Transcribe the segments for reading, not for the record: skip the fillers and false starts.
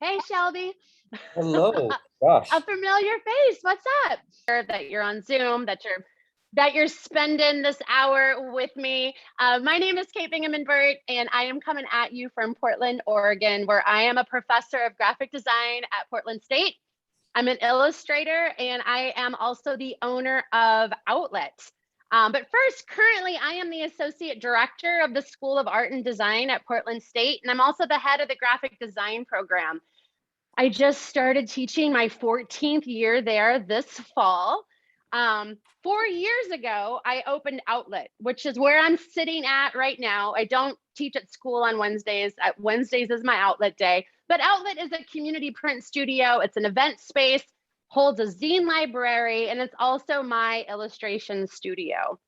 Hey, Shelby. Hello. A Gosh. familiar face. What's up? Sure that you're on Zoom, that you're spending this hour with me. My name is Kate Bingaman-Burt, and I am coming at you from Portland, Oregon, where I am a professor of graphic design at Portland State. I'm an illustrator, and I am also the owner of Outlet. But first, currently, I am the associate director of the School of Art and Design at Portland State, and I'm also the head of the graphic design program. I just started teaching my 14th year there this fall. 4 years ago, I opened Outlet, which is where I'm sitting at right now. I don't teach at school on Wednesdays. Wednesdays is my Outlet day. But Outlet is a community print studio. It's an event space, holds a zine library, and it's also my illustration studio.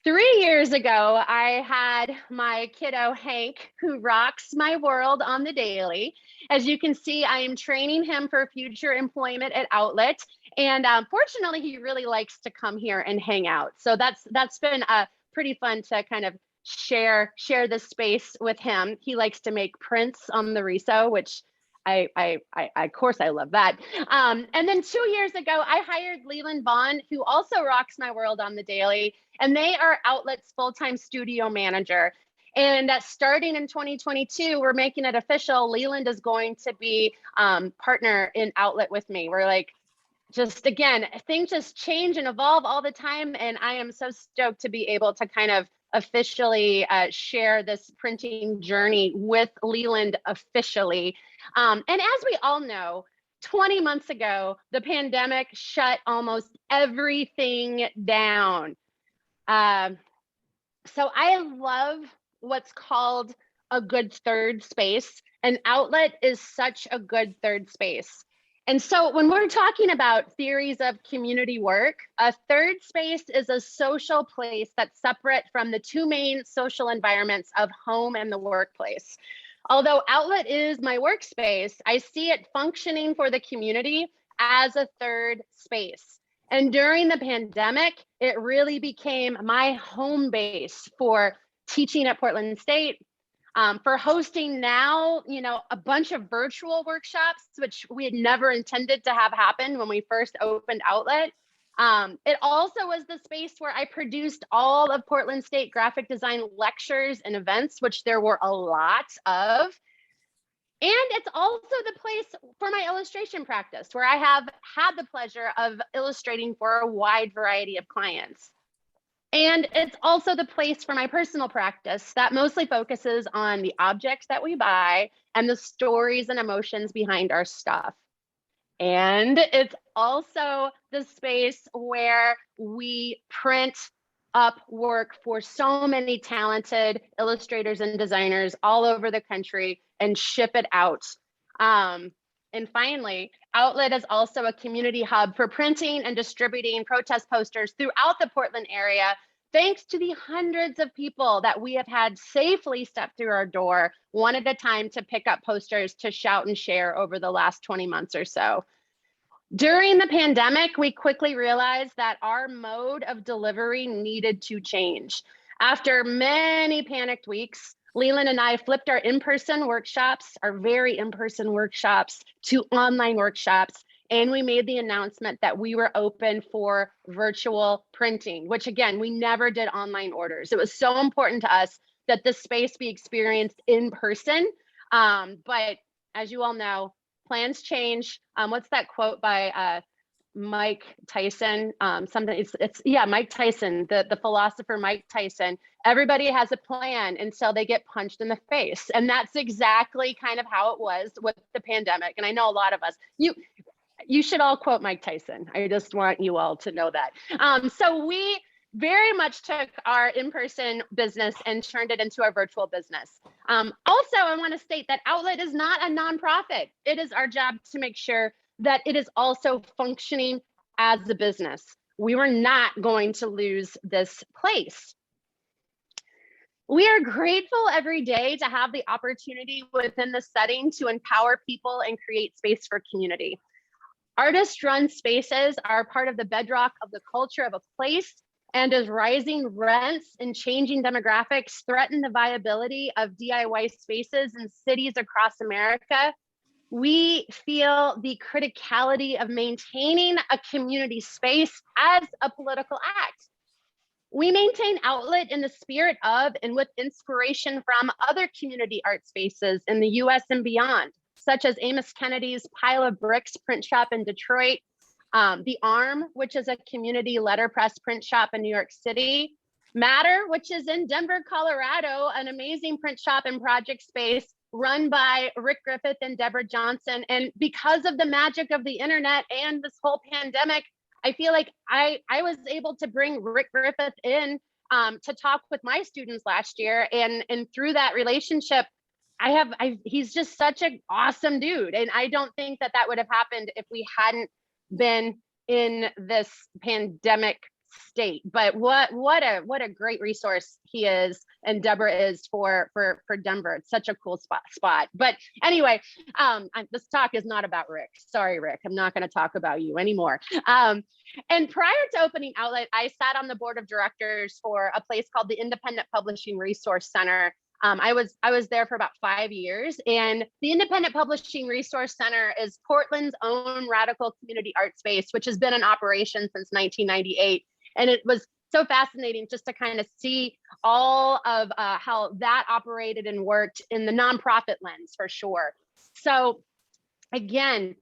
3 years ago, I had my kiddo, Hank, who rocks my world on the daily. As you can see, I am training him for future employment at Outlet. And fortunately, he really likes to come here and hang out. So that's been pretty fun to kind of share this space with him. He likes to make prints on the riso, which of course, I love that. And then 2 years ago, I hired Leland Vaughn, who also rocks my world on the daily, and they are Outlet's full-time studio manager. And starting in 2022, we're making it official. Leland is going to be partner in Outlet with me. We're like, again, things just change and evolve all the time. And I am so stoked to be able to kind of officially share this printing journey with Leland officially. And as we all know, 20 months ago, the pandemic shut almost everything down. So I love what's called a good third space, and Outlet is such a good third space. And so when we're talking about theories of community work, a third space is a social place that's separate from the two main social environments of home and the workplace. Although Outlet is my workspace, I see it functioning for the community as a third space. And during the pandemic, it really became my home base for teaching at Portland State, for hosting now, a bunch of virtual workshops, which we had never intended to have happen when we first opened Outlet. It also was the space where I produced all of Portland State graphic design lectures and events, which there were a lot of. And it's also the place for my illustration practice, where I have had the pleasure of illustrating for a wide variety of clients. And it's also the place for my personal practice that mostly focuses on the objects that we buy and the stories and emotions behind our stuff. And it's also the space where we print up work for so many talented illustrators and designers all over the country and ship it out. And finally, Outlet is also a community hub for printing and distributing protest posters throughout the Portland area, thanks to the hundreds of people that we have had safely step through our door one at a time to pick up posters to shout and share over the last 20 months or so. During the pandemic, we quickly realized that our mode of delivery needed to change. After many panicked weeks, Leland and I flipped our in-person workshops, our very in-person workshops, to online workshops, and we made the announcement that we were open for virtual printing, which again, we never did online orders. It was so important to us that this space be experienced in person. But as you all know, plans change. What's that quote by Mike Tyson? Mike Tyson, the philosopher Mike Tyson. Everybody has a plan until they get punched in the face. And that's exactly kind of how it was with the pandemic. And I know a lot of us, you should all quote Mike Tyson. I just want you all to know that. So we very much took our in-person business and turned it into a virtual business. Also, I want to state that Outlet is not a nonprofit. It is our job to make sure that it is also functioning as a business. We were not going to lose this place. We are grateful every day to have the opportunity within the setting to empower people and create space for community. Artist-run spaces are part of the bedrock of the culture of a place, and as rising rents and changing demographics threaten the viability of DIY spaces in cities across America, We feel the criticality of maintaining a community space as a political act. We maintain outlet in the spirit of and with inspiration from other community art spaces in the US and beyond, such as Amos Kennedy's Pile of Bricks print shop in Detroit, The Arm, which is a community letterpress print shop in New York City, Matter, which is in Denver, Colorado, an amazing print shop and project space run by Rick Griffith and Deborah Johnson. And because of the magic of the internet and this whole pandemic, I feel like I was able to bring Rick Griffith in to talk with my students last year. And through that relationship, he's just such an awesome dude. And I don't think that would have happened if we hadn't been in this pandemic state. But what a great resource he is and Deborah is for Denver. It's such a cool spot. But anyway, this talk is not about Rick. Sorry, Rick. I'm not going to talk about you anymore. And prior to opening Outlet, I sat on the board of directors for a place called the Independent Publishing Resource Center. I was there for about 5 years, and the Independent Publishing Resource Center is Portland's own radical community art space, which has been in operation since 1998. And it was so fascinating just to kind of see all of how that operated and worked in the nonprofit lens, for sure. So again,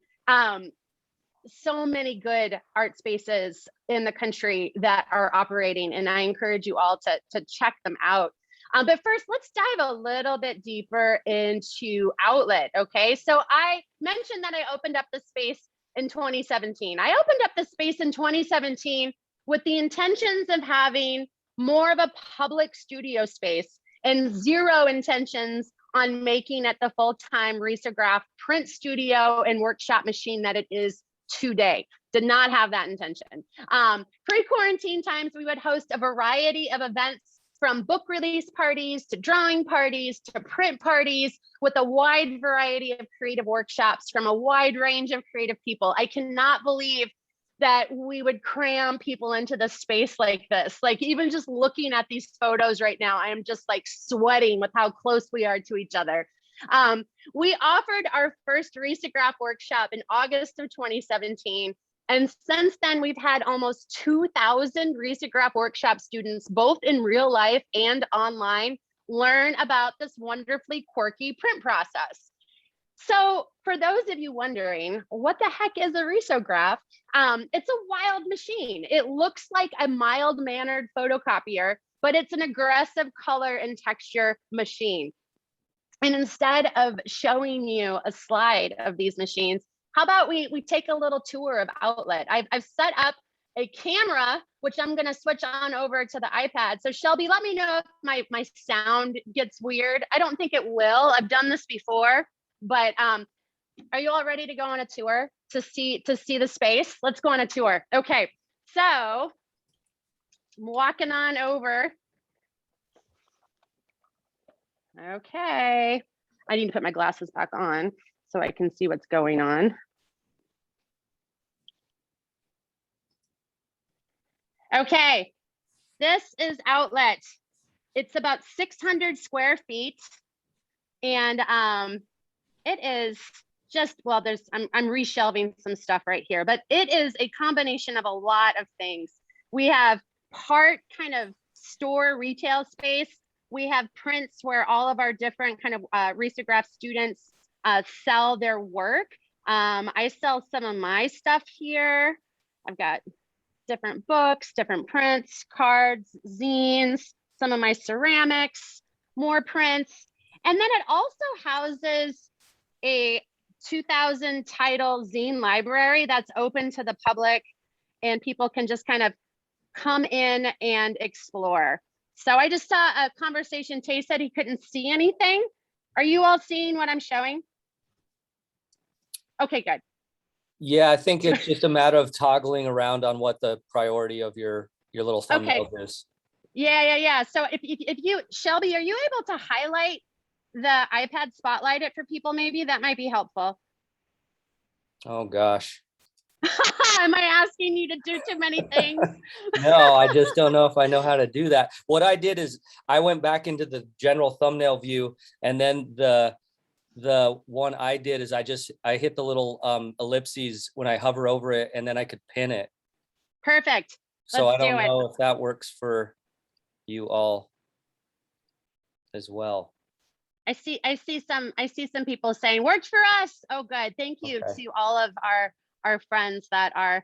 so many good art spaces in the country that are operating, and I encourage you all to check them out. But first, let's dive a little bit deeper into Outlet, okay? So I mentioned that I opened up the space in 2017. I opened up the space in 2017 with the intentions of having more of a public studio space and zero intentions on making it the full-time risograph print studio and workshop machine that it is today. Did not have that intention. Pre-quarantine times, we would host a variety of events from book release parties to drawing parties to print parties with a wide variety of creative workshops from a wide range of creative people. I cannot believe that we would cram people into the space like this. Like even just looking at these photos right now, I am just like sweating with how close we are to each other. We offered our first risograph workshop in August of 2017. And since then, we've had almost 2,000 risograph workshop students, both in real life and online, learn about this wonderfully quirky print process. So for those of you wondering, what the heck is a risograph? It's a wild machine. It looks like a mild-mannered photocopier, but it's an aggressive color and texture machine. And instead of showing you a slide of these machines, how about we take a little tour of Outlet? I've set up a camera, which I'm going to switch on over to the iPad. So Shelby, let me know if my sound gets weird. I don't think it will. I've done this before, but are you all ready to go on a tour to see the space? Let's go on a tour. Okay, so I'm walking on over. Okay, I need to put my glasses back on so I can see what's going on. Okay, this is Outlet. It's about 600 square feet, and it is just, well, I'm reshelving some stuff right here, but it is a combination of a lot of things. We have part kind of store retail space. We have prints where all of our different kind of risograph students sell their work. I sell some of my stuff here. I've got different books, different prints, cards, zines, some of my ceramics, more prints. And then it also houses a 2000 title zine library that's open to the public, and people can just kind of come in and explore. So I just saw a conversation. Tay said he couldn't see anything. Are you all seeing what I'm showing? Okay, good. Yeah, I think it's just a matter of toggling around on what the priority of your little thumbnail is. Yeah. So if you, Shelby, are you able to highlight the iPad, spotlight it for people maybe? That might be helpful. Oh gosh. Am I asking you to do too many things? No, I just don't know if I know how to do that. What I did is I went back into the general thumbnail view, and then the the one I did is I hit the little ellipses when I hover over it, and then I could pin it. Perfect. So Let's I don't do it. know if that works for you all as well. I see some people saying worked for us. Oh, good. Thank you Okay. to all of our friends that are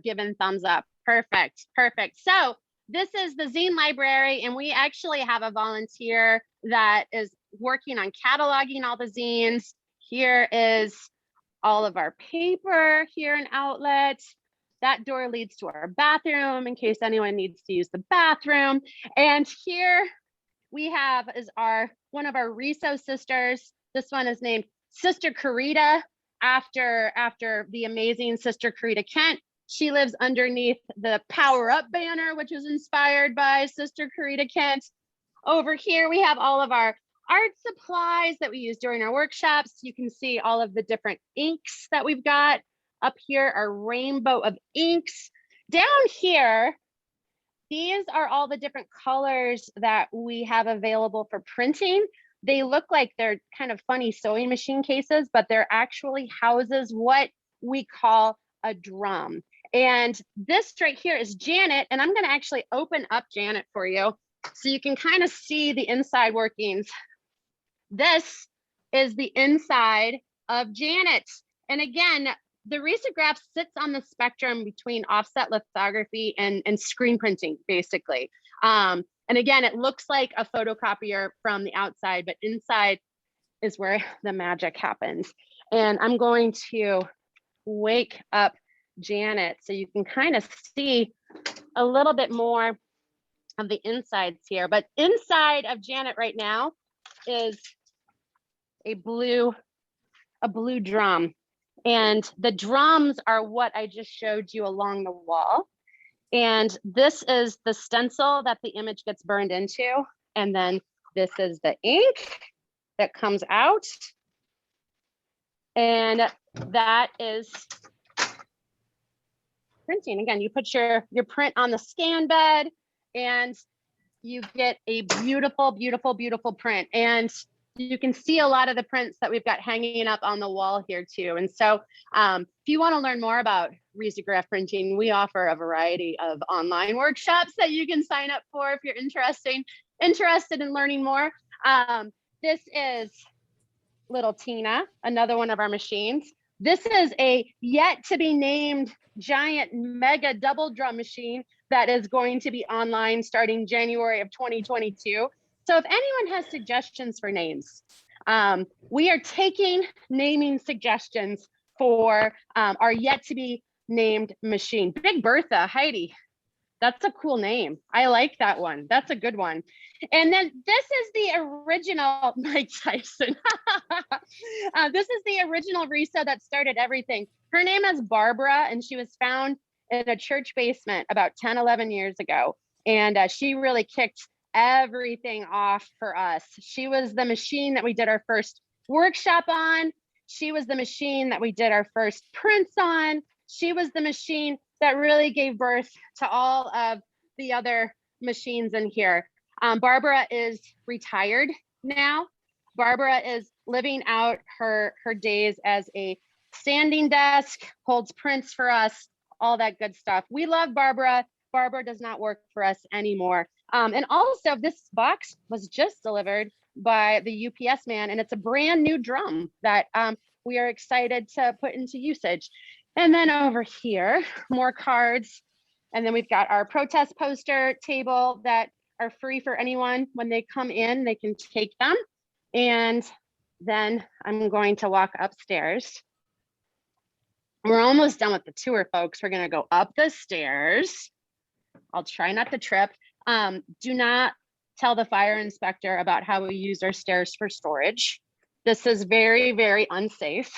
giving thumbs up. Perfect. Perfect. So this is the Zine Library, and we actually have a volunteer that is working on cataloging all the zines. Here is all of our paper here in Outlet. That door leads to our bathroom in case anyone needs to use the bathroom. And here we have is one of our Riso sisters. This one is named Sister Carita after the amazing Sister Carita Kent. She lives underneath the Power Up banner, which was inspired by Sister Carita Kent. Over here, we have all of our art supplies that we use during our workshops. You can see all of the different inks that we've got. Up here, our rainbow of inks. Down here, these are all the different colors that we have available for printing. They look like they're kind of funny sewing machine cases, but they're actually houses what we call a drum. And this right here is Janet, and I'm going to actually open up Janet for you so you can kind of see the inside workings. This is the inside of Janet. And again, the risograph sits on the spectrum between offset lithography and screen printing, basically. And again, it looks like a photocopier from the outside, but inside is where the magic happens. And I'm going to wake up Janet so you can kind of see a little bit more of the insides here. But inside of Janet right now is a blue drum. And the drums are what I just showed you along the wall. And this is the stencil that the image gets burned into. And then this is the ink that comes out. And that is printing. Again, you put your print on the scan bed and you get a beautiful, beautiful, beautiful print. And you can see a lot of the prints that we've got hanging up on the wall here too. And so if you want to learn more about risograph printing, we offer a variety of online workshops that you can sign up for if you're interested in learning more. This is little Tina, another one of our machines. This is a yet to be named giant mega double drum machine that is going to be online starting January of 2022. So if anyone has suggestions for names, we are taking naming suggestions for our yet to be named machine. Big Bertha, Heidi, that's a cool name. I like that one. That's a good one. And then this is the original Mike Tyson. This is the original Risa that started everything. Her name is Barbara, and she was found in a church basement about 10, 11 years ago. And she really kicked everything off for us. She was the machine that we did our first workshop on. She was the machine that we did our first prints on. She was the machine that really gave birth to all of the other machines in here. Barbara is retired now. Barbara is living out her days as a standing desk, holds prints for us, all that good stuff. We love Barbara. Barbara does not work for us anymore. And also this box was just delivered by the UPS man, and it's a brand new drum that we are excited to put into usage. And then over here, more cards. And then we've got our protest poster table that are free for anyone. When they come in, they can take them. And then I'm going to walk upstairs. We're almost done with the tour, folks. We're gonna go up the stairs. I'll try not to trip. Do not tell the fire inspector about how we use our stairs for storage. This is very, very unsafe.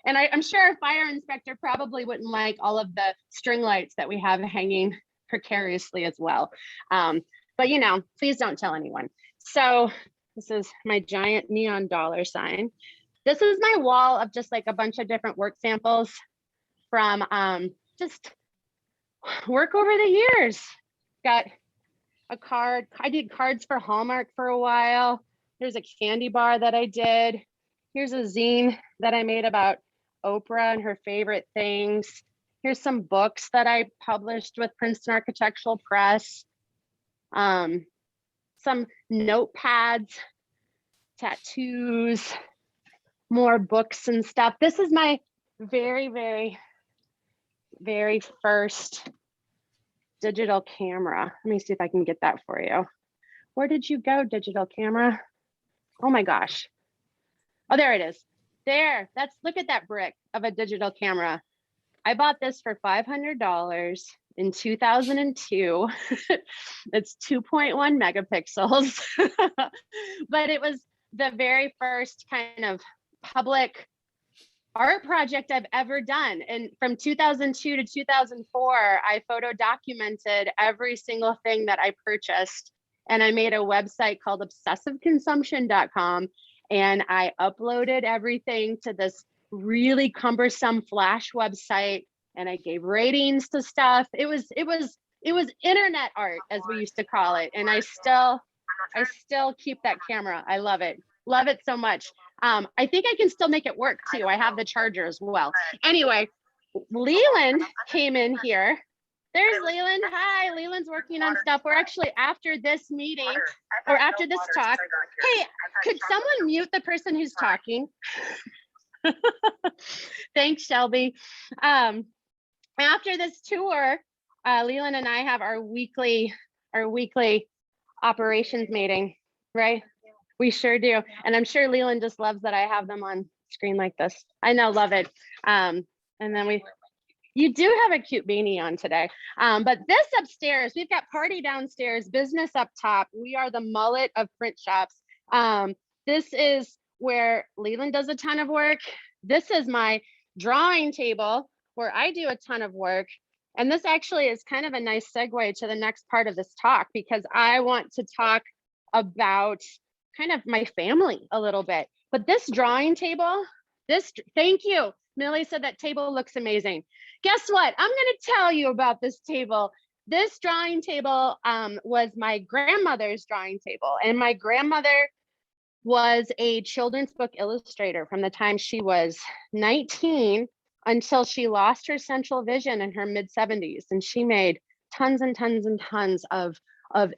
And I'm sure a fire inspector probably wouldn't like all of the string lights that we have hanging precariously as well. But you know, please don't tell anyone. So this is my giant neon dollar sign. This is my wall of just like a bunch of different work samples from just work over the years. Got a card. I did cards for Hallmark for a while. Here's a candy bar that I did. Here's a zine that I made about Oprah and her favorite things. Here's some books that I published with Princeton Architectural Press. Some notepads, tattoos, more books and stuff. This is my very, very, very first digital camera. Let me see if I can get that for you. Where did you go, digital camera? Oh my gosh. Oh, there it is. There, look at that brick of a digital camera. I bought this for $500 in 2002. It's 2.1 megapixels, but it was the very first kind of public art project I've ever done. And from 2002 to 2004, I photo documented every single thing that I purchased. And I made a website called obsessiveconsumption.com. And I uploaded everything to this really cumbersome Flash website. And I gave ratings to stuff. It was internet art, as we used to call it. And I still keep that camera. I love it. Love it so much. I think I can still make it work too. I have the charger as well. Anyway, Leland came in here. There's Leland. Hi, Leland's working on stuff. We're actually after this meeting or after this talk. Hey, could someone mute the person who's talking? Thanks, Shelby. After this tour, Leland and I have our weekly operations meeting, right? We sure do. And I'm sure Leland just loves that I have them on screen like this. I know, love it. And then you do have a cute beanie on today. But this upstairs, we've got party downstairs, business up top. We are the mullet of print shops. This is where Leland does a ton of work. This is my drawing table where I do a ton of work. And this actually is kind of a nice segue to the next part of this talk, because I want to talk about kind of my family a little bit. But this drawing table, thank you. Millie said that table looks amazing. Guess what? I'm going to tell you about this table. This drawing table was my grandmother's drawing table. And my grandmother was a children's book illustrator from the time she was 19 until she lost her central vision in her mid 70s. And she made tons and tons and tons of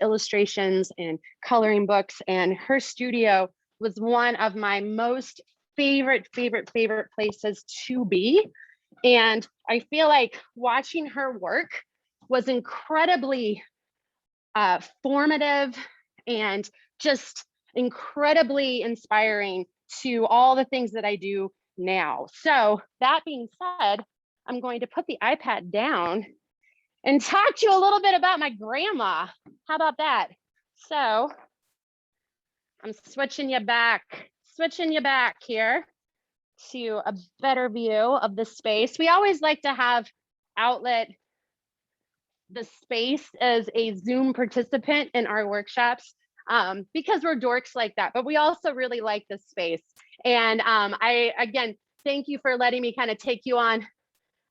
illustrations and coloring books. And her studio was one of my most favorite places to be. And I feel like watching her work was incredibly formative and just incredibly inspiring to all the things that I do now. So that being said, I'm going to put the iPad down and talk to you a little bit about my grandma. How about that? So I'm switching you back here to a better view of the space. We always like to have outlet the space as a Zoom participant in our workshops because we're dorks like that, but we also really like this space. And I, again, thank you for letting me kind of take you on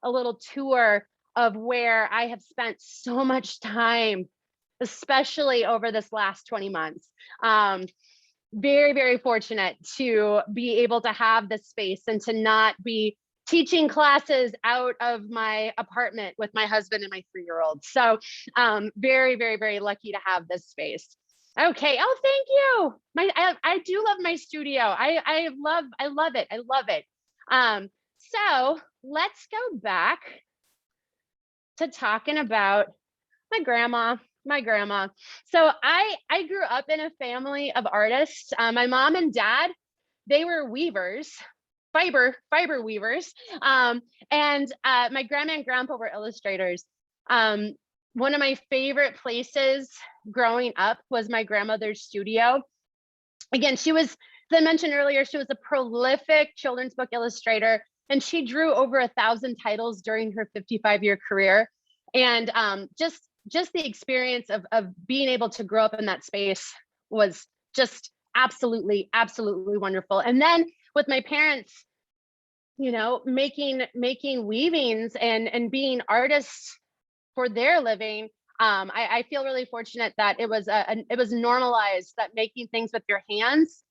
a little tour of where I have spent so much time, especially over this last 20 months. Very fortunate to be able to have this space and to not be teaching classes out of my apartment with my husband and my 3-year-old. So very lucky to have this space. Okay. Oh, thank you. I do love my studio. I love it. So let's go back to talking about my grandma. So I grew up in a family of artists. My mom and dad, they were weavers, fiber weavers. And my grandma and grandpa were illustrators. One of my favorite places growing up was my grandmother's studio. Again, she was, as I mentioned earlier, she was a prolific children's book illustrator, and she drew over 1,000 titles during her 55-year career. And just the experience of being able to grow up in that space was just absolutely wonderful. And then with my parents, you know, making weavings and being artists for their living, I feel really fortunate that it was normalized that making things with your hands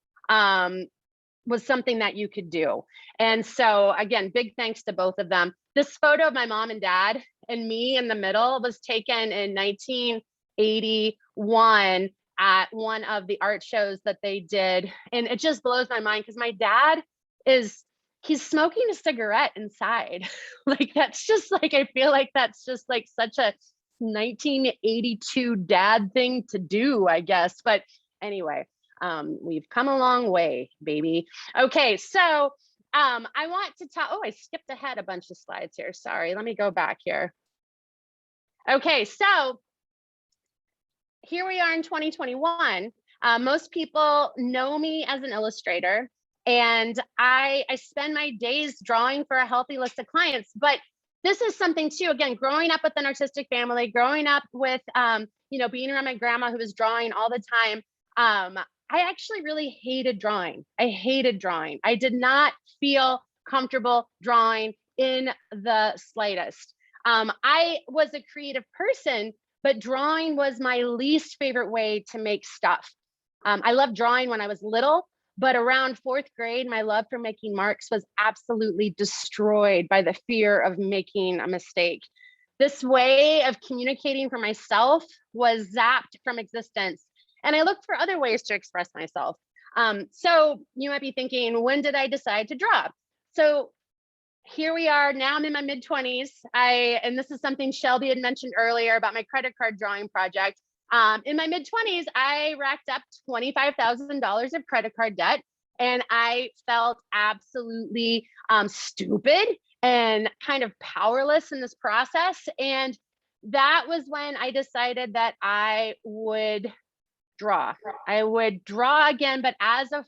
was something that you could do. And so again, big thanks to both of them. This photo of my mom and dad and me in the middle was taken in 1981 at one of the art shows that they did. And it just blows my mind because my dad he's smoking a cigarette inside. Like, that's just like, I feel like that's just like such a 1982 dad thing to do, I guess. But anyway, we've come a long way, baby. Okay, so I want to talk, I skipped ahead a bunch of slides here. Sorry, let me go back here. Okay, so here we are in 2021. Most people know me as an illustrator, and I spend my days drawing for a healthy list of clients. But this is something too, again, growing up with an artistic family, growing up with, being around my grandma who was drawing all the time. I actually really hated drawing. I hated drawing. I did not feel comfortable drawing in the slightest. I was a creative person, but drawing was my least favorite way to make stuff. I loved drawing when I was little, but around 4th grade, my love for making marks was absolutely destroyed by the fear of making a mistake. This way of communicating for myself was zapped from existence, and I looked for other ways to express myself. So you might be thinking, when did I decide to draw? So here we are now. I'm in my mid-20s. And this is something Shelby had mentioned earlier about my credit card drawing project. In my mid-20s, I racked up $25,000 of credit card debt, and I felt absolutely stupid and kind of powerless in this process. And that was when I decided that I would draw. I would draw again, but as a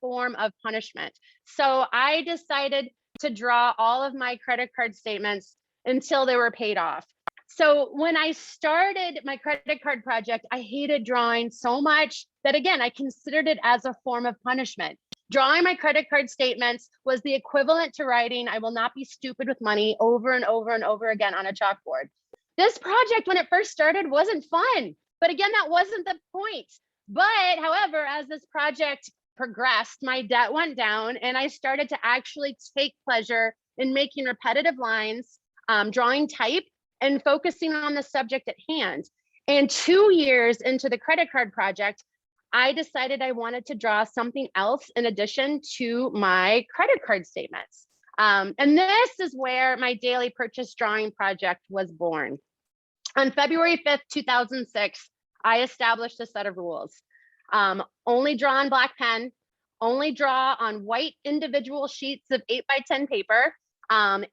form of punishment. So I decided to draw all of my credit card statements until they were paid off. So when I started my credit card project, I hated drawing so much that, again, I considered it as a form of punishment. Drawing my credit card statements was the equivalent to writing "I will not be stupid with money" over and over and over again on a chalkboard. This project, when it first started, wasn't fun. But again, that wasn't the point. But however, as this project progressed, my debt went down, and I started to actually take pleasure in making repetitive lines, drawing type, and focusing on the subject at hand. And 2 years into the credit card project, I decided I wanted to draw something else in addition to my credit card statements. And this is where my daily purchase drawing project was born. On February 5th, 2006, I established a set of rules. Only draw on black pen, only draw on white individual sheets of 8x10 paper.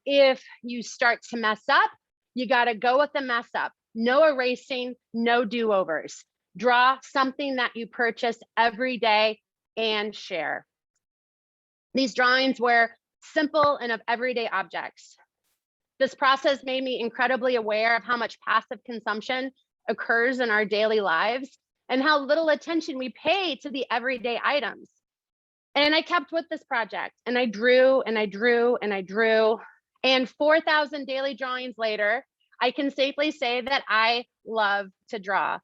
If you start to mess up, you got to go with the mess up. No erasing, no do-overs. Draw something that you purchase every day and share. These drawings were simple and of everyday objects. This process made me incredibly aware of how much passive consumption occurs in our daily lives and how little attention we pay to the everyday items. And I kept with this project, and I drew and I drew and I drew. And 4,000 daily drawings later, I can safely say that I love to draw.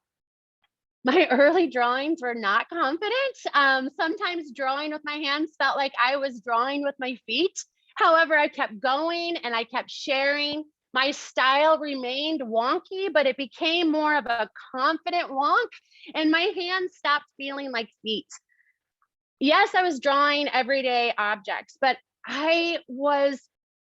My early drawings were not confident. Sometimes drawing with my hands felt like I was drawing with my feet. However, I kept going and I kept sharing. My style remained wonky, but it became more of a confident wonk, and my hands stopped feeling like feet. Yes, I was drawing everyday objects, but I was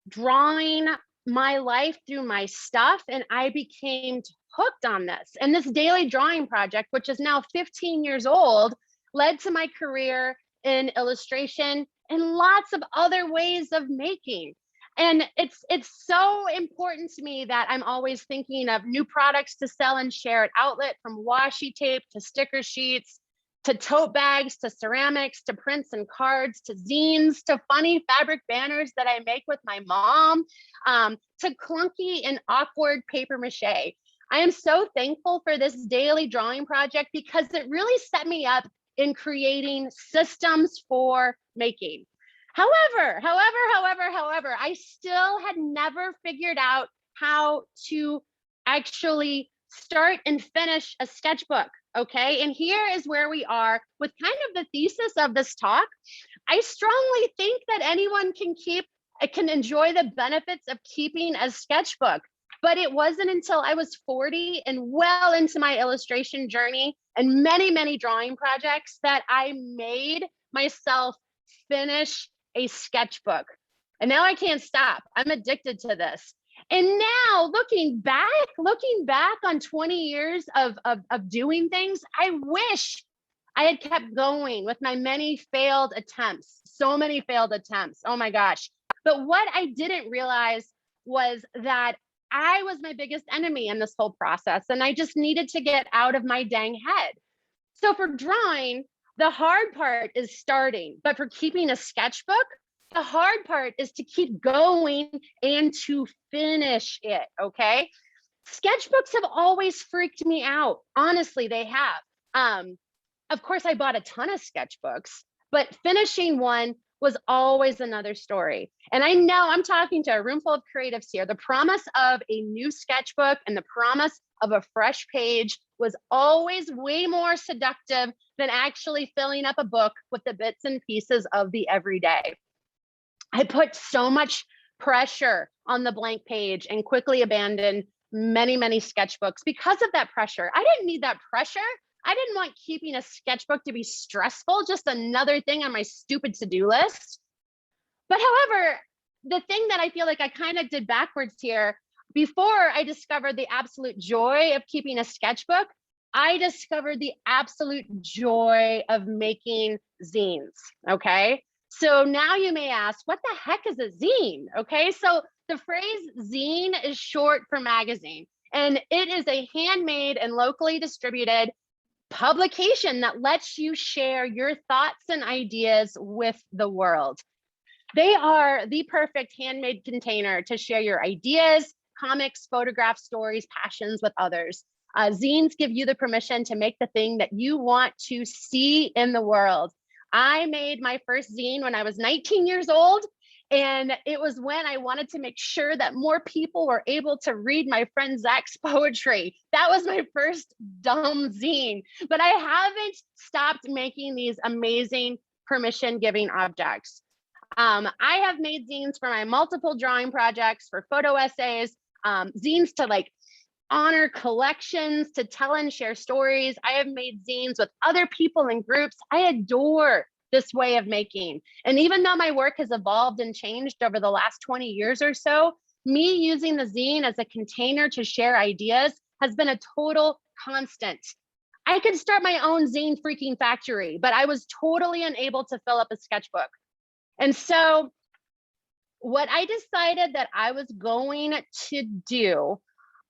drawing my life through my stuff, and I became hooked on this. And this daily drawing project, which is now 15 years old, led to my career in illustration and lots of other ways of making. And it's so important to me that I'm always thinking of new products to sell and share at outlet, from washi tape to sticker sheets, to tote bags, to ceramics, to prints and cards, to zines, to funny fabric banners that I make with my mom, to clunky and awkward paper mache. I am so thankful for this daily drawing project because it really set me up in creating systems for making. However, I still had never figured out how to actually start and finish a sketchbook. Okay, and here is where we are with kind of the thesis of this talk. I strongly think that anyone can enjoy the benefits of keeping a sketchbook, but it wasn't until I was 40 and well into my illustration journey and many, many drawing projects that I made myself finish a sketchbook. And now I can't stop. I'm addicted to this. And now looking back on 20 years of doing things, I wish I had kept going with my many failed attempts, so many failed attempts. Oh my gosh. But what I didn't realize was that I was my biggest enemy in this whole process. And I just needed to get out of my dang head. So for drawing, the hard part is starting, but for keeping a sketchbook, the hard part is to keep going and to finish it, okay? Sketchbooks have always freaked me out. Honestly, they have. Of course, I bought a ton of sketchbooks, but finishing one was always another story. And I know I'm talking to a room full of creatives here. The promise of a new sketchbook and the promise of a fresh page was always way more seductive than actually filling up a book with the bits and pieces of the everyday. I put so much pressure on the blank page and quickly abandoned many, many sketchbooks because of that pressure. I didn't need that pressure. I didn't want keeping a sketchbook to be stressful, just another thing on my stupid to-do list. But however, the thing that I feel like I kind of did backwards here, before I discovered the absolute joy of keeping a sketchbook, I discovered the absolute joy of making zines, okay? So now you may ask, what the heck is a zine? Okay, so the phrase zine is short for magazine, and it is a handmade and locally distributed publication that lets you share your thoughts and ideas with the world. They are the perfect handmade container to share your ideas, comics, photographs, stories, passions with others. Zines give you the permission to make the thing that you want to see in the world. I made my first zine when I was 19 years old, and it was when I wanted to make sure that more people were able to read my friend Zach's poetry. That was my first dumb zine, but I haven't stopped making these amazing permission-giving objects. I have made zines for my multiple drawing projects, for photo essays, zines to like honor collections, to tell and share stories. I have made zines with other people in groups. I adore this way of making. And even though my work has evolved and changed over the last 20 years or so, me using the zine as a container to share ideas has been a total constant. I could start my own zine freaking factory, but I was totally unable to fill up a sketchbook. And so what I decided that I was going to do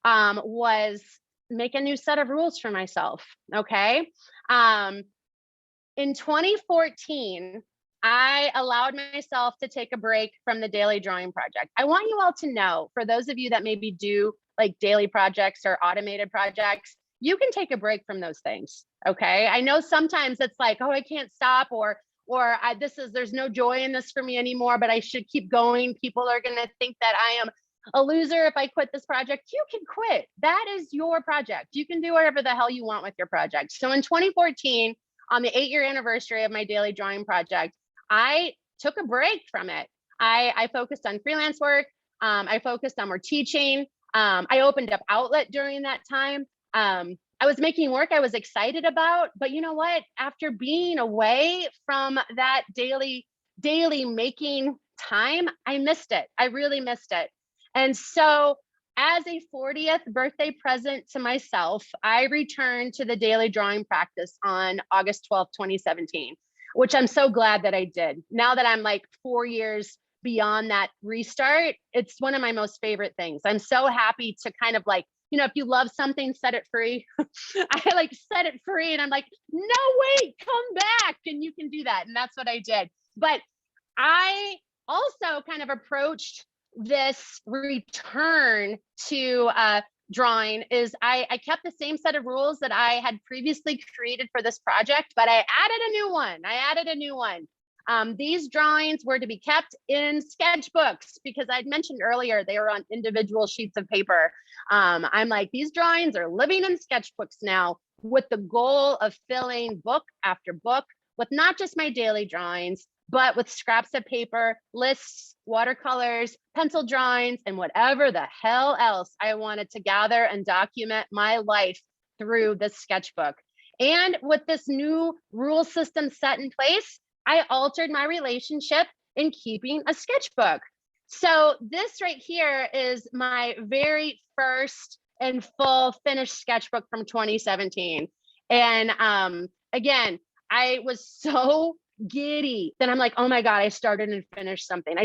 was make a new set of rules for myself, okay? In 2014, I allowed myself to take a break from the daily drawing project. I want you all to know, for those of you that maybe do like daily projects or automated projects, you can take a break from those things, okay? I know sometimes it's like, oh, I can't stop, or there's no joy in this for me anymore, but I should keep going. People are gonna think that I am a loser if I quit this project. You can quit. That is your project. You can do whatever the hell you want with your project. So in 2014, on the 8-year anniversary of my daily drawing project, I took a break from it. I focused on freelance work. I focused on more teaching. I opened up Outlet during that time. I was making work I was excited about, but you know what? After being away from that daily making time, I missed it. I really missed it. And so as a 40th birthday present to myself, I returned to the daily drawing practice on August 12th, 2017, which I'm so glad that I did. Now that I'm like 4 years beyond that restart, it's one of my most favorite things. I'm so happy to kind of like, you know, if you love something, set it free. I like set it free and I'm like, no, wait, come back. And you can do that. And that's what I did. But I also kind of approached this return to drawing is I kept the same set of rules that I had previously created for this project, but I added a new one. These drawings were to be kept in sketchbooks because I'd mentioned earlier they were on individual sheets of paper. I'm like, these drawings are living in sketchbooks now, with the goal of filling book after book with not just my daily drawings, but with scraps of paper, lists, watercolors, pencil drawings, and whatever the hell else I wanted to gather and document my life through this sketchbook. And with this new rule system set in place, I altered my relationship in keeping a sketchbook. So this right here is my very first and full finished sketchbook from 2017. And again, I was so giddy. Then I'm like, oh my God, I started and finished something.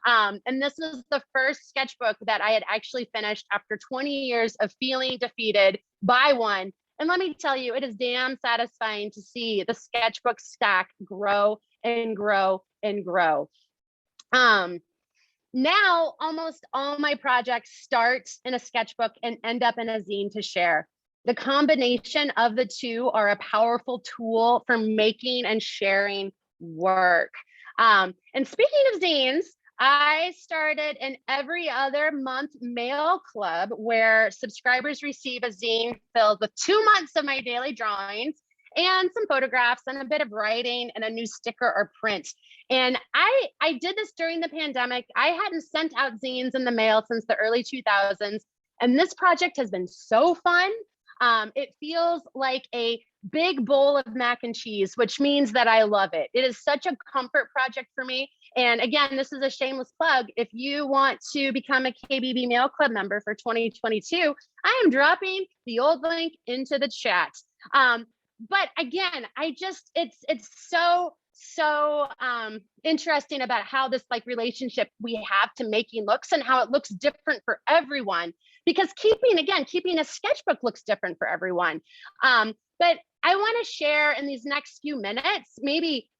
And this was the first sketchbook that I had actually finished after 20 years of feeling defeated by one. And let me tell you, it is damn satisfying to see the sketchbook stack grow and grow and grow. Now, almost all my projects start in a sketchbook and end up in a zine to share. The combination of the two are a powerful tool for making and sharing work. And speaking of zines, I started an every other month mail club where subscribers receive a zine filled with 2 months of my daily drawings and some photographs and a bit of writing and a new sticker or print. And I did this during the pandemic. I hadn't sent out zines in the mail since the early 2000s. And this project has been so fun. It feels like a big bowl of mac and cheese, which means that I love it. It is such a comfort project for me. And again, this is a shameless plug. If you want to become a KBB Mail Club member for 2022, I am dropping the old link into the chat. But again, it's so interesting about how this like relationship we have to making looks and how it looks different for everyone, because keeping a sketchbook looks different for everyone. But I want to share in these next few minutes, maybe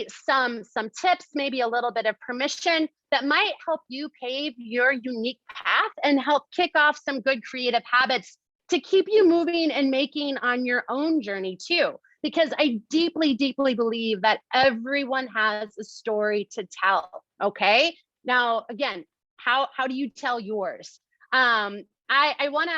some tips, maybe a little bit of permission that might help you pave your unique path and help kick off some good creative habits to keep you moving and making on your own journey too. Because I deeply, deeply believe that everyone has a story to tell, okay? Now, again, how do you tell yours? I want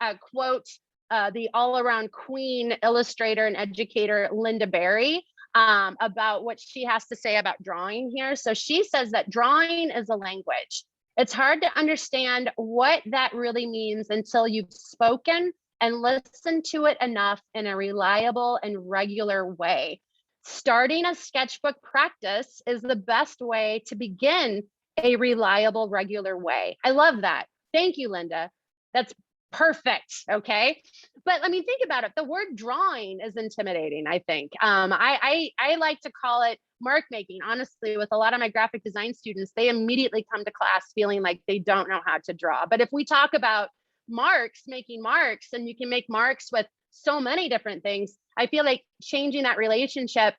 to quote the all-around queen illustrator and educator, Linda Berry, about what she has to say about drawing here. So she says that drawing is a language. It's hard to understand what that really means until you've spoken and listened to it enough in a reliable and regular way. Starting a sketchbook practice is the best way to begin a reliable, regular way. I love that. Thank you, Linda. That's perfect. Okay. But I mean, think about it. The word drawing is intimidating, I think. I like to call it mark making. Honestly, with a lot of my graphic design students, they immediately come to class feeling like they don't know how to draw. But if we talk about marks, making marks, and you can make marks with so many different things, I feel like changing that relationship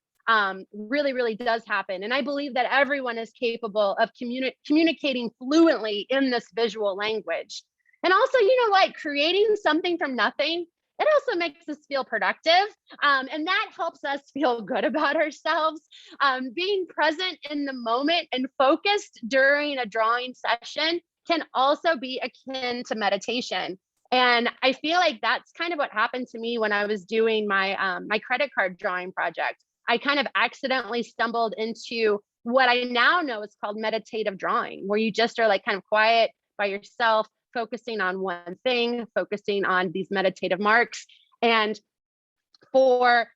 really, really does happen. And I believe that everyone is capable of communicating fluently in this visual language. And also, you know what, creating something from nothing, it also makes us feel productive. And that helps us feel good about ourselves. Being present in the moment and focused during a drawing session can also be akin to meditation. And I feel like that's kind of what happened to me when I was doing my my credit card drawing project. I kind of accidentally stumbled into what I now know is called meditative drawing, where you just are like kind of quiet by yourself, focusing on one thing, focusing on these meditative marks. And for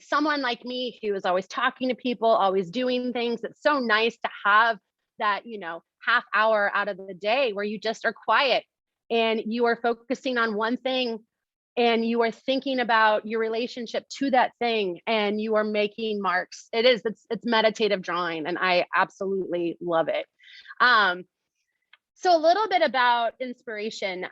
someone like me who is always talking to people, always doing things, it's so nice to have that, you know, half hour out of the day where you just are quiet and you are focusing on one thing and you are thinking about your relationship to that thing and you are making marks. It's meditative drawing, and I absolutely love it. So a little bit about inspiration.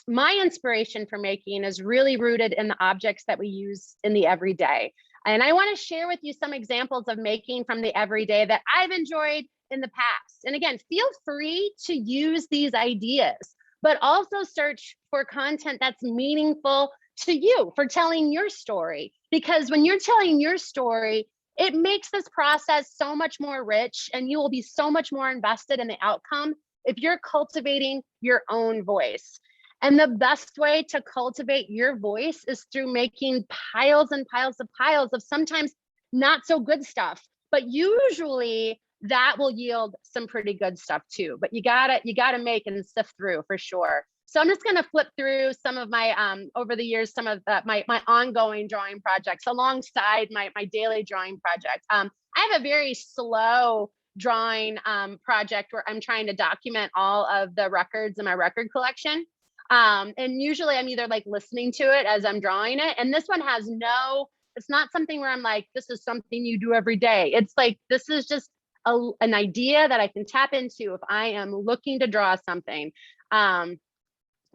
My inspiration for making is really rooted in the objects that we use in the everyday. And I want to share with you some examples of making from the everyday that I've enjoyed in the past. And again, feel free to use these ideas, but also search for content that's meaningful to you for telling your story. Because when you're telling your story, it makes this process so much more rich, and you will be so much more invested in the outcome if you're cultivating your own voice. And the best way to cultivate your voice is through making piles and piles of sometimes not so good stuff, but usually that will yield some pretty good stuff too. But you gotta make and sift through for sure. So I'm just gonna flip through some of my over the years, some of my ongoing drawing projects alongside my daily drawing project. I have a very slow drawing project where I'm trying to document all of the records in my record collection. And usually I'm either like listening to it as I'm drawing it. And this one has it's not something where I'm like, this is something you do every day. It's like, this is just an idea that I can tap into if I am looking to draw something. I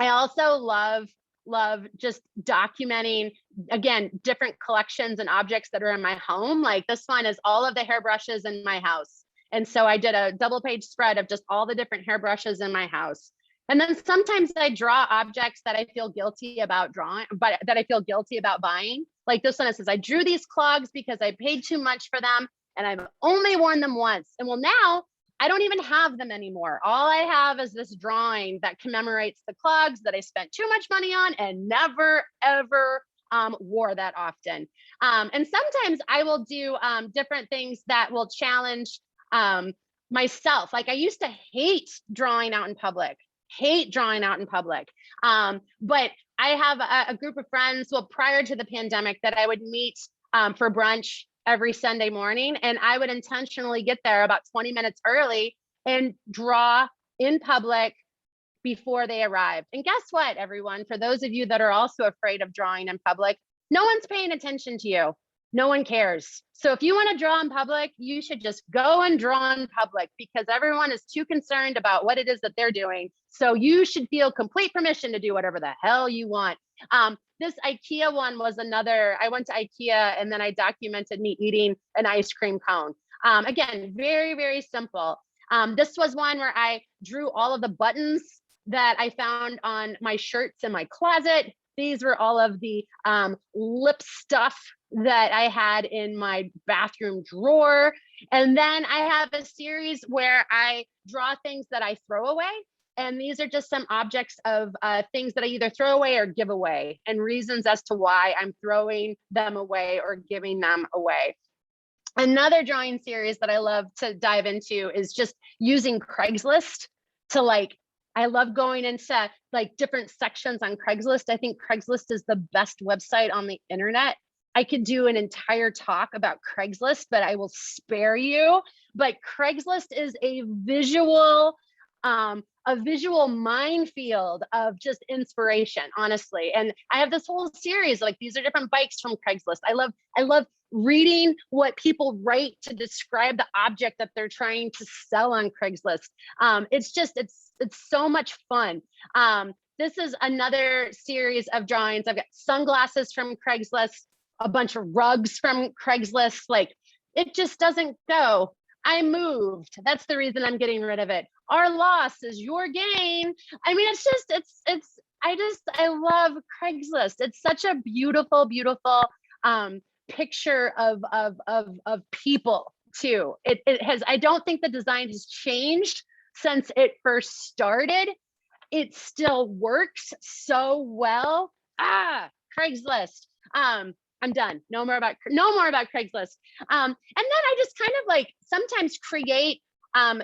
also love just documenting, again, different collections and objects that are in my home. Like this one is all of the hairbrushes in my house. And so I did a double page spread of just all the different hairbrushes in my house. And then sometimes I draw objects that I feel guilty about drawing, but that I feel guilty about buying. Like this one, it says, I drew these clogs because I paid too much for them and I've only worn them once. And well, now I don't even have them anymore. All I have is this drawing that commemorates the clogs that I spent too much money on and never, ever wore that often. And sometimes I will do different things that will challenge myself. Like I used to hate drawing out in public. But I have a group of friends, well, prior to the pandemic, that I would meet for brunch every Sunday morning. And I would intentionally get there about 20 minutes early and draw in public before they arrived. And guess what, everyone? For those of you that are also afraid of drawing in public, no one's paying attention to you. No one cares. So if you want to draw in public, you should just go and draw in public because everyone is too concerned about what it is that they're doing. So you should feel complete permission to do whatever the hell you want. This IKEA one was another. I went to IKEA and then I documented me eating an ice cream cone. Again, very, very simple. This was one where I drew all of the buttons that I found on my shirts in my closet. These were all of the lip stuff that I had in my bathroom drawer. And then I have a series where I draw things that I throw away. And these are just some objects of things that I either throw away or give away, and reasons as to why I'm throwing them away or giving them away. Another drawing series that I love to dive into is just using Craigslist to I love going into different sections on Craigslist. I think Craigslist is the best website on the internet. I could do an entire talk about Craigslist, but I will spare you. But Craigslist is a visual minefield of just inspiration, honestly. And I have this whole series, these are different bikes from Craigslist. I love reading what people write to describe the object that they're trying to sell on Craigslist. It's so much fun. This is another series of drawings. I've got sunglasses from Craigslist, a bunch of rugs from Craigslist. It just doesn't go. I moved. That's the reason I'm getting rid of it. Our loss is your gain. I mean, I love Craigslist. It's such a beautiful, beautiful picture of people too. It has, I don't think the design has changed since it first started. It still works so well. Craigslist. I'm done. No more about Craigslist. And then I just kind of sometimes create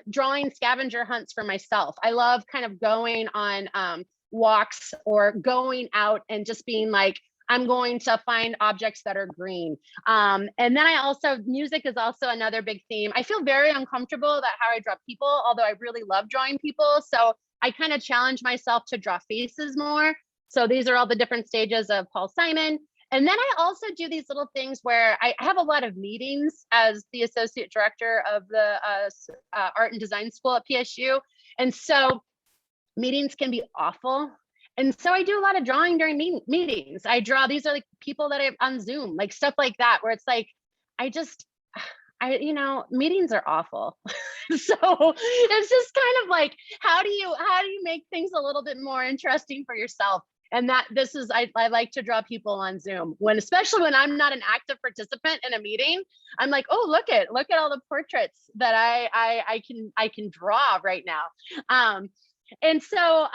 drawing scavenger hunts for myself. I love kind of going on walks or going out and just being I'm going to find objects that are green. And then music is also another big theme. I feel very uncomfortable about how I draw people, although I really love drawing people. So I kind of challenge myself to draw faces more. So these are all the different stages of Paul Simon. And then I also do these little things where I have a lot of meetings as the associate director of the art and design school at PSU. And so meetings can be awful. And so I do a lot of drawing during meetings. I draw, these are people that I on Zoom, stuff like that, where it's meetings are awful. So it's just kind of how do you make things a little bit more interesting for yourself? And that this is, I like to draw people on Zoom especially when I'm not an active participant in a meeting. I'm like, oh, look at all the portraits that I can draw right now. And so,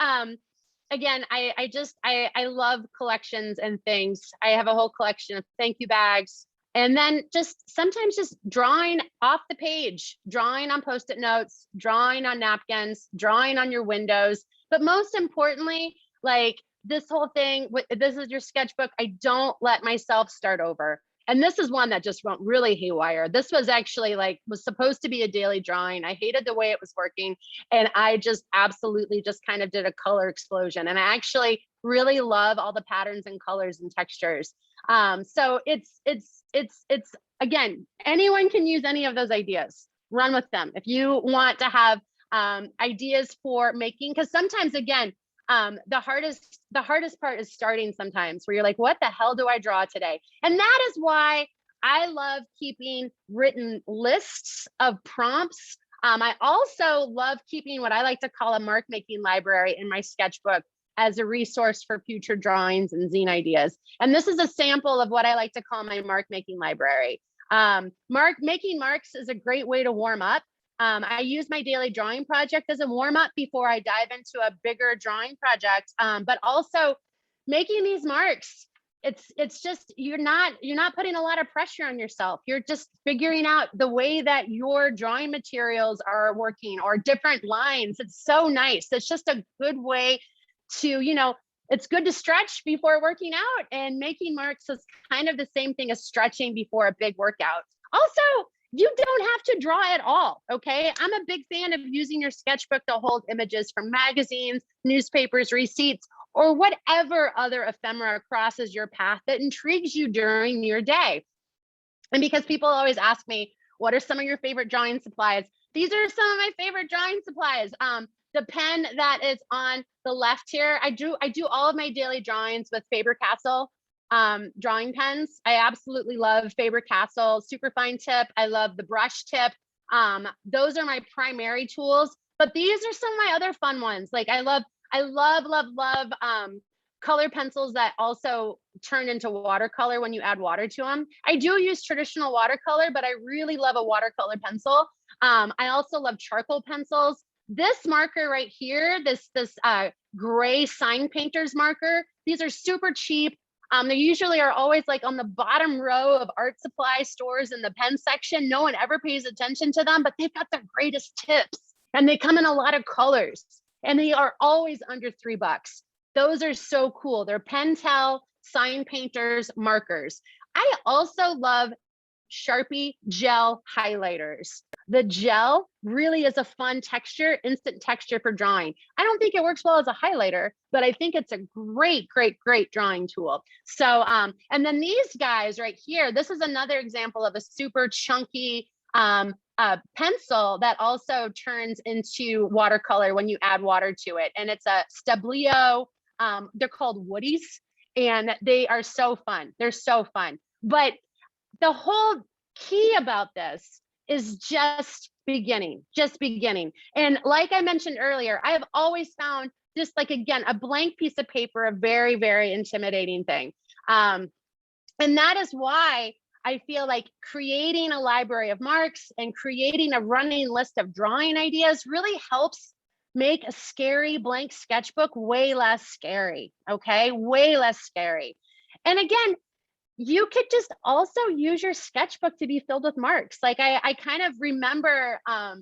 again, I love collections and things. I have a whole collection of thank you bags. And then sometimes just drawing off the page, drawing on Post-it notes, drawing on napkins, drawing on your windows. But most importantly, like this whole thing, this is your sketchbook. I don't let myself start over. And this is one that just went really haywire. This was actually was supposed to be a daily drawing. I hated the way it was working. And I just absolutely just kind of did a color explosion. And I actually really love all the patterns and colors and textures. So it's again, anyone can use any of those ideas. Run with them. If you want to have ideas for making, because sometimes, again, the hardest part is starting sometimes, where you're like, what the hell do I draw today? And that is why I love keeping written lists of prompts. I also love keeping what I like to call a mark making library in my sketchbook as a resource for future drawings and zine ideas. And this is a sample of what I like to call my mark making library. Making marks is a great way to warm up. I use my daily drawing project as a warm up before I dive into a bigger drawing project. But also making these marks, it's just, you're not putting a lot of pressure on yourself. You're just figuring out the way that your drawing materials are working, or different lines. It's so nice. It's just a good way to, it's good to stretch before working out, and making marks is kind of the same thing as stretching before a big workout. Also, you don't have to draw at all, okay? I'm a big fan of using your sketchbook to hold images from magazines, newspapers, receipts, or whatever other ephemera crosses your path that intrigues you during your day. And because people always ask me, what are some of your favorite drawing supplies? These are some of my favorite drawing supplies. The pen that is on the left here, I do all of my daily drawings with Faber-Castell drawing pens. I absolutely love Faber-Castell superfine tip. I love the brush tip. Those are my primary tools, but these are some of my other fun ones. Like I love color pencils that also turn into watercolor when you add water to them. I do use traditional watercolor, but I really love a watercolor pencil. I also love charcoal pencils. This marker right here, this gray sign painter's marker, these are super cheap. They usually are always like on the bottom row of art supply stores in the pen section. No one ever pays attention to them, but they've got the greatest tips, and they come in a lot of colors, and they are always under $3. Those are so cool. They're Pentel sign painters markers. I also love Sharpie gel highlighters. The gel really is a fun texture, instant texture for drawing. I don't think it works well as a highlighter, but I think it's a great drawing tool. So, and then these guys right here, this is another example of a super chunky pencil that also turns into watercolor when you add water to it. And it's a Stablio, they're called Woodies, and they are so fun. They're so fun. But the whole key about this is just beginning. And like I mentioned earlier, I have always found just like, again, a blank piece of paper, a very, very intimidating thing. And that is why I feel like creating a library of marks and creating a running list of drawing ideas really helps make a scary blank sketchbook way less scary, okay? Way less scary. And again, you could just also use your sketchbook to be filled with marks. Like I kind of remember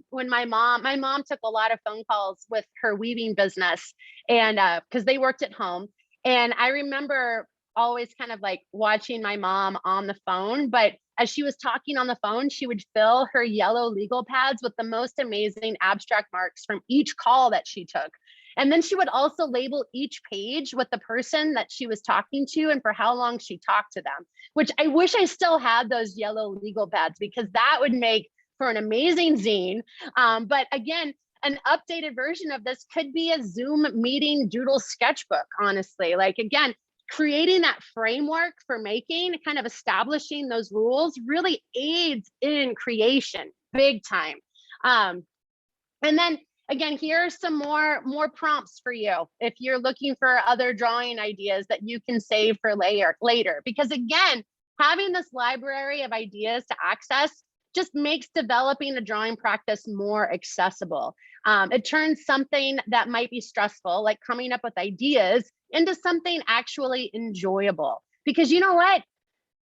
when my mom took a lot of phone calls with her weaving business, and because they worked at home. And I remember always kind of like watching my mom on the phone, but as she was talking on the phone, she would fill her yellow legal pads with the most amazing abstract marks from each call that she took. And then she would also label each page with the person that she was talking to and for how long she talked to them, which I wish I still had those yellow legal pads, because that would make for an amazing zine. But again, an updated version of this could be a Zoom meeting doodle sketchbook, honestly. Like, again, creating that framework for making, kind of establishing those rules really aids in creation big time. And then again, here are some more prompts for you if you're looking for other drawing ideas that you can save for later. Because again, having this library of ideas to access just makes developing a drawing practice more accessible. It turns something that might be stressful, like coming up with ideas, into something actually enjoyable. Because you know what?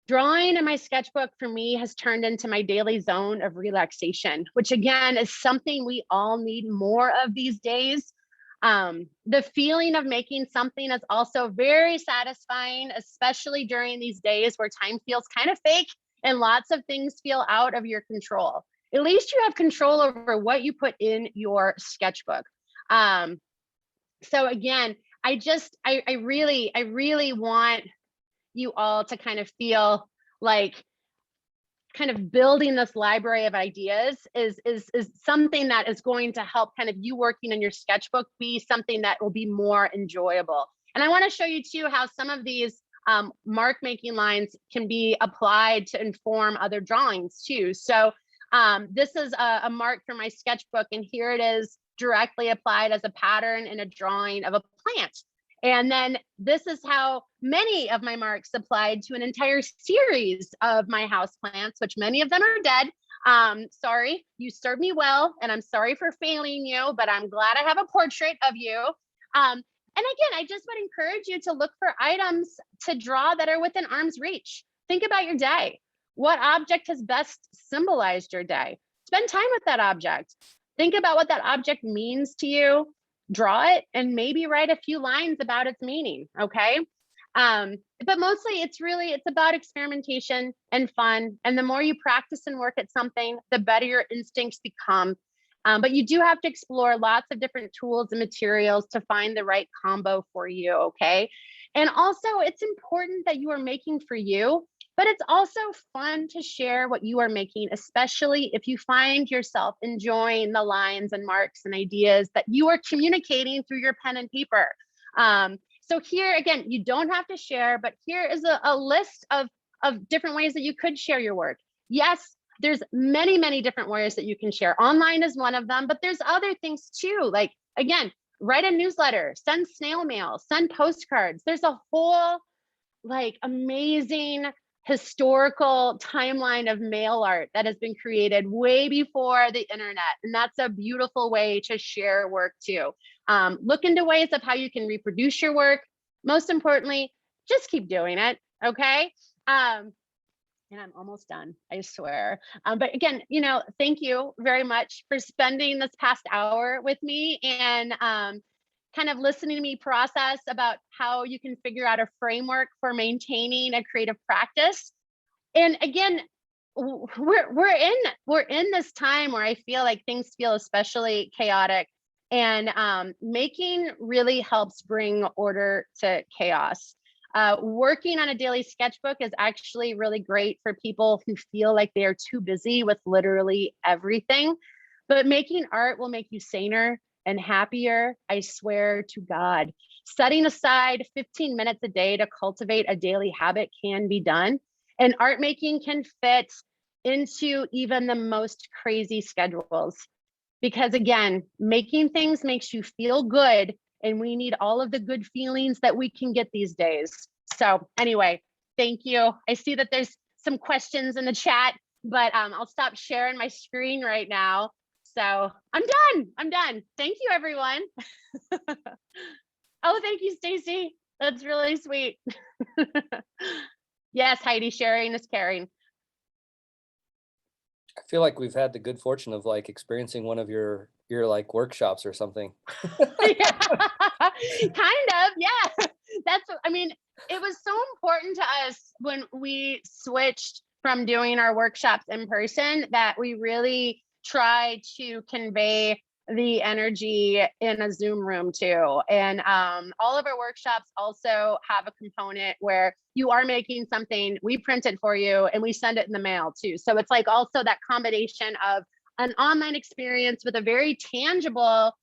Drawing in my sketchbook for me has turned into my daily zone of relaxation, which again is something we all need more of these days. The feeling of making something is also very satisfying, especially during these days where time feels kind of fake and lots of things feel out of your control. At least you have control over what you put in your sketchbook. So again, I really want you all to kind of feel like kind of building this library of ideas is something that is going to help kind of you working in your sketchbook be something that will be more enjoyable. And I want to show you too how some of these mark making lines can be applied to inform other drawings too. So this is a mark for my sketchbook, and here it is directly applied as a pattern in a drawing of a plant. And then this is how many of my marks applied to an entire series of my house plants, which many of them are dead. Sorry, you served me well, and I'm sorry for failing you, but I'm glad I have a portrait of you. And again, I just would encourage you to look for items to draw that are within arm's reach. Think about your day. What object has best symbolized your day? Spend time with that object. Think about what that object means to you. Draw it and maybe write a few lines about its meaning, okay? But mostly it's about experimentation and fun. And the more you practice and work at something, the better your instincts become. But you do have to explore lots of different tools and materials to find the right combo for you, okay? And also it's important that you are making for you, but it's also fun to share what you are making, especially if you find yourself enjoying the lines and marks and ideas that you are communicating through your pen and paper. So here, again, you don't have to share, but here is a list of different ways that you could share your work. Yes, there's many different ways that you can share. Online is one of them, but there's other things too. Like, again, write a newsletter, send snail mail, send postcards. There's a whole like amazing historical timeline of mail art that has been created way before the internet. And that's a beautiful way to share work too. Look into ways of how you can reproduce your work. Most importantly, just keep doing it, okay? And I'm almost done, I swear. But again, thank you very much for spending this past hour with me and kind of listening to me process about how you can figure out a framework for maintaining a creative practice. And again, we're in this time where I feel like things feel especially chaotic, and making really helps bring order to chaos. Working on a daily sketchbook is actually really great for people who feel like they are too busy with literally everything, but making art will make you saner and happier, I swear to God. Setting aside 15 minutes a day to cultivate a daily habit can be done, and art making can fit into even the most crazy schedules. Because again, making things makes you feel good, and we need all of the good feelings that we can get these days. So anyway, thank you. I see that there's some questions in the chat, but I'll stop sharing my screen right now. So I'm done. Thank you, everyone. Oh, thank you, Stacy. That's really sweet. Yes, Heidi, sharing is caring. I feel like we've had the good fortune of like experiencing one of your like workshops or something. Yeah, kind of, yeah. I mean, it was so important to us when we switched from doing our workshops in person that we really try to convey the energy in a Zoom room too. And all of our workshops also have a component where you are making something, we print it for you, and we send it in the mail too. So it's like also that combination of an online experience with a very tangible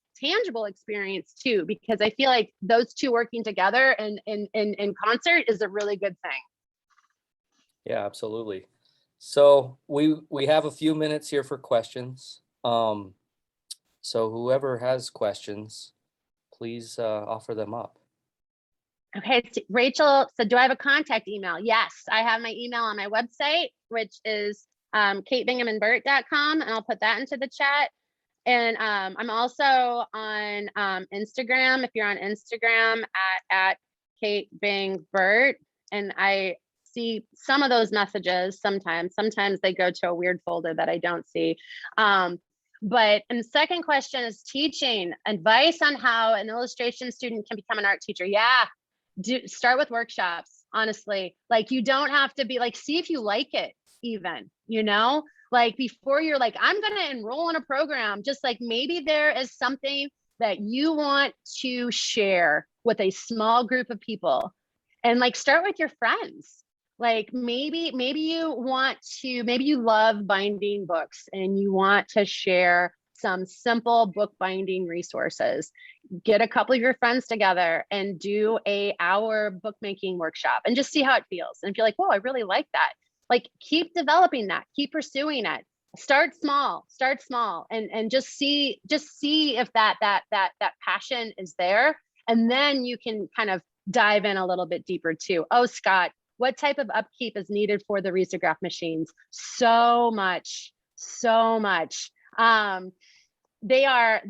experience too, because I feel like those two working together and in concert is a really good thing. Yeah, absolutely. So we have a few minutes here for questions. So whoever has questions, please offer them up. Okay, Rachel said, do I have a contact email? Yes, I have my email on my website, which is katebingaman-burt.com, and I'll put that into the chat. And I'm also on Instagram. If you're on Instagram at Kate Bing Burt, and I see some of those messages sometimes. Sometimes they go to a weird folder that I don't see. But and the second question is teaching advice on how an illustration student can become an art teacher. Yeah, start with workshops, honestly. Like, you don't have to be like, see if you like it even, you know, like before you're like, I'm going to enroll in a program, just like maybe there is something that you want to share with a small group of people, and like start with your friends. Like maybe you love binding books and you want to share some simple bookbinding resources. Get a couple of your friends together and do a hour bookmaking workshop and just see how it feels. And if you're like, whoa, I really like that, like keep developing that, keep pursuing it. Start small and just see if that passion is there. And then you can kind of dive in a little bit deeper too. Oh, Scott, what type of upkeep is needed for the risograph machines? So much. They are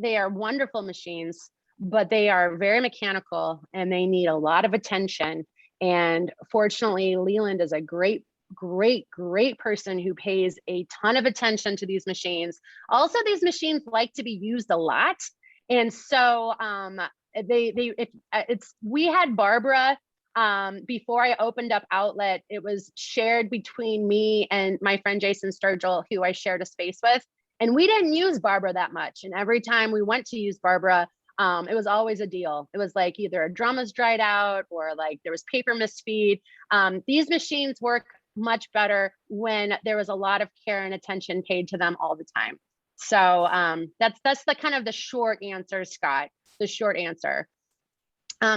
wonderful machines, but they are very mechanical and they need a lot of attention. And fortunately, Leland is a great person who pays a ton of attention to these machines. Also, these machines like to be used a lot. And so we had Barbara, before I opened up Outlet, it was shared between me and my friend Jason Sturgill, who I shared a space with. And we didn't use Barbara that much. And every time we went to use Barbara, it was always a deal. It was like either a drum was dried out or like there was paper misfeed. These machines work much better when there was a lot of care and attention paid to them all the time. So that's the kind of the short answer, Scott, the short answer.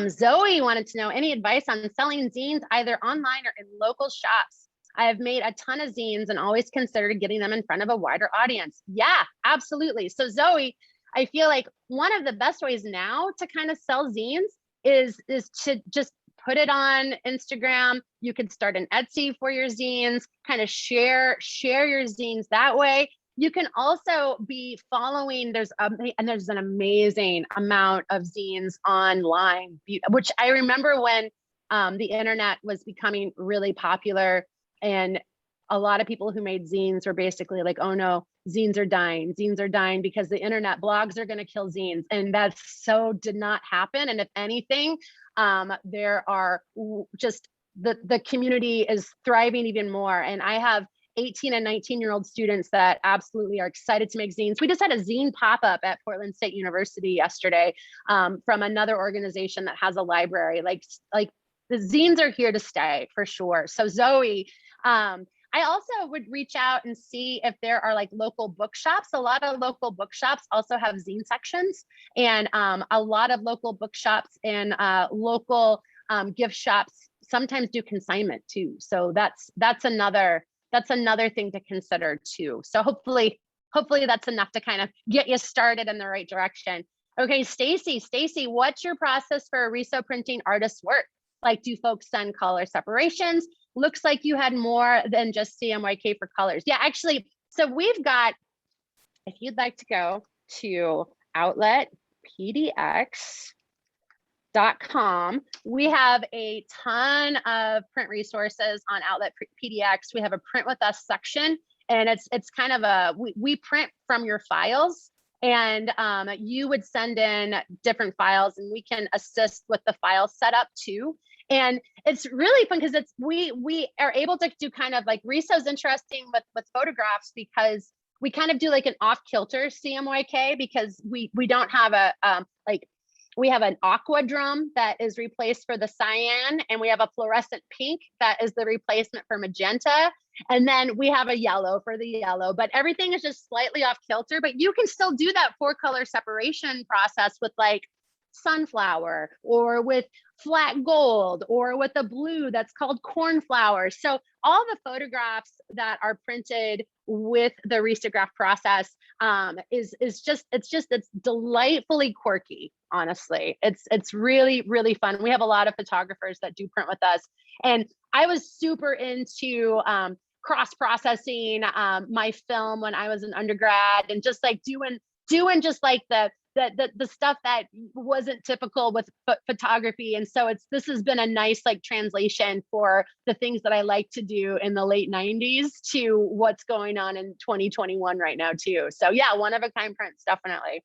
Zoe wanted to know any advice on selling zines either online or in local shops. I have made a ton of zines and always considered getting them in front of a wider audience. Yeah, absolutely. So Zoe, I feel like one of the best ways now to kind of sell zines is to just put it on Instagram. You could start an Etsy for your zines, kind of share your zines that way. You can also be following, there's an amazing amount of zines online, which I remember when the internet was becoming really popular, and a lot of people who made zines were basically like, oh no, zines are dying because the internet blogs are going to kill zines. And that so did not happen. And if anything, there are just the community is thriving even more. And I have 18 and 19-year-old students that absolutely are excited to make zines. We just had a zine pop-up at Portland State University yesterday from another organization that has a library. Like the zines are here to stay for sure. So Zoe, I also would reach out and see if there are like local bookshops. A lot of local bookshops also have zine sections, and a lot of local bookshops and local gift shops sometimes do consignment too. So that's another thing to consider too. So hopefully that's enough to kind of get you started in the right direction. Okay, Stacy, what's your process for riso printing artist's work? Like, do folks send color separations? Looks like you had more than just CMYK for colors. Yeah, actually, so we've got, if you'd like to go to outletpdx.com, we have a ton of print resources on Outlet PDX. We have a print with us section, and it's kind of we print from your files, and you would send in different files and we can assist with the file setup too. And it's really fun because we are able to do kind of like riso's interesting with photographs, because we kind of do like an off-kilter CMYK, because we don't have we have an aqua drum that is replaced for the cyan, and we have a fluorescent pink that is the replacement for magenta. And then we have a yellow for the yellow, but everything is just slightly off kilter. But you can still do that 4-color separation process with like sunflower, or with flat gold, or with a blue that's called cornflower. So all the photographs that are printed with the risograph process it's delightfully quirky. Honestly, it's really, really fun. We have a lot of photographers that do print with us, and I was super into cross-processing my film when I was an undergrad, and just like doing just like the stuff that wasn't typical with photography. And so this has been a nice like translation for the things that I like to do in the late 90s to what's going on in 2021 right now too. So yeah, one of a kind prints, definitely.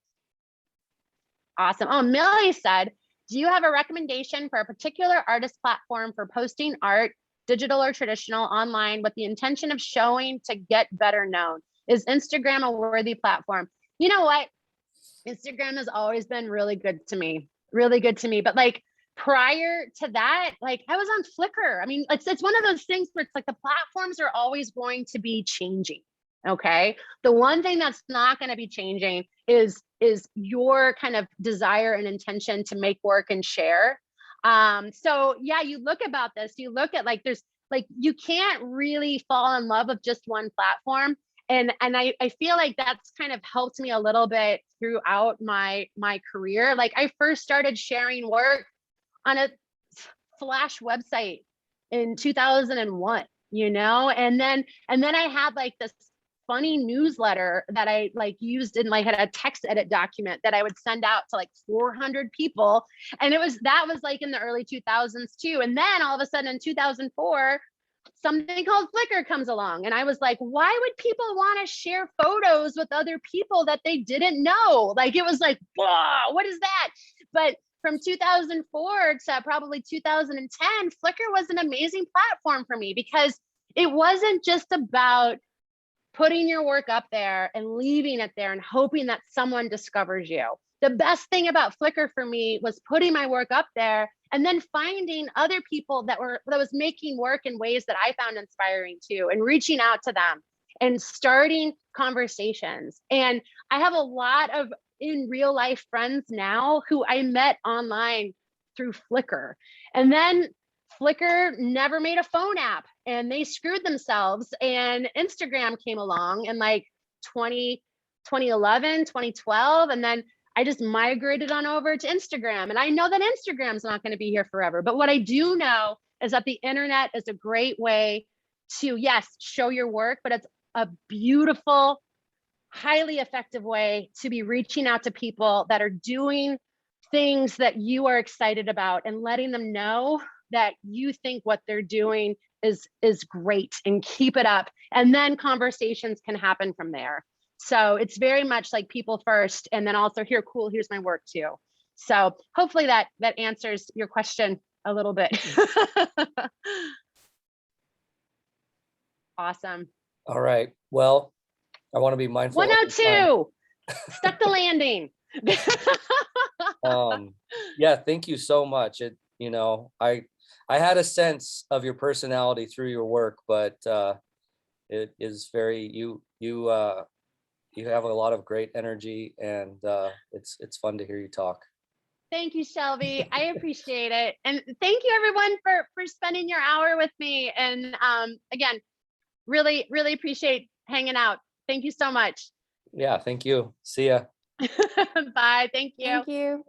Awesome. Oh, Millie said, do you have a recommendation for a particular artist platform for posting art, digital or traditional, online with the intention of showing to get better known? Is Instagram a worthy platform? You know what? Instagram has always been really good to me, But like prior to that, like I was on Flickr. I mean, it's one of those things where it's like the platforms are always going to be changing. Okay. The one thing that's not going to be changing is your kind of desire and intention to make work and share. So yeah, you look at like, there's like, you can't really fall in love with just one platform. And I feel like that's kind of helped me a little bit throughout my career. Like I first started sharing work on a Flash website in 2001, and then I had like this funny newsletter that I like used in like a text edit document that I would send out to like 400 people. And that was like in the early 2000s too. And then all of a sudden in 2004, something called Flickr comes along. And I was like, why would people want to share photos with other people that they didn't know? Like, it was like, whoa, what is that? But from 2004 to probably 2010, Flickr was an amazing platform for me because it wasn't just about putting your work up there and leaving it there and hoping that someone discovers you. The best thing about Flickr for me was putting my work up there and then finding other people that was making work in ways that I found inspiring too, and reaching out to them and starting conversations. And I have a lot of in real life friends now who I met online through Flickr. And then Flickr never made a phone app and they screwed themselves, and Instagram came along in like 2011, 2012. And then I just migrated on over to Instagram. And I know that Instagram's not going to be here forever. But what I do know is that the internet is a great way to, yes, show your work, but it's a beautiful, highly effective way to be reaching out to people that are doing things that you are excited about and letting them know that you think what they're doing is great, and keep it up. And then conversations can happen from there. So it's very much like people first, and then also here's my work too. So hopefully that answers your question a little bit. Awesome. All right. Well, I want to be mindful. 102, stuck the landing. Yeah, thank you so much. I had a sense of your personality through your work, but it is very, you have a lot of great energy, and it's fun to hear you talk. Thank you, Shelby. I appreciate it. And thank you everyone for spending your hour with me. And again, really, really appreciate hanging out. Thank you so much. Yeah, thank you. See ya. Bye. Thank you. Thank you.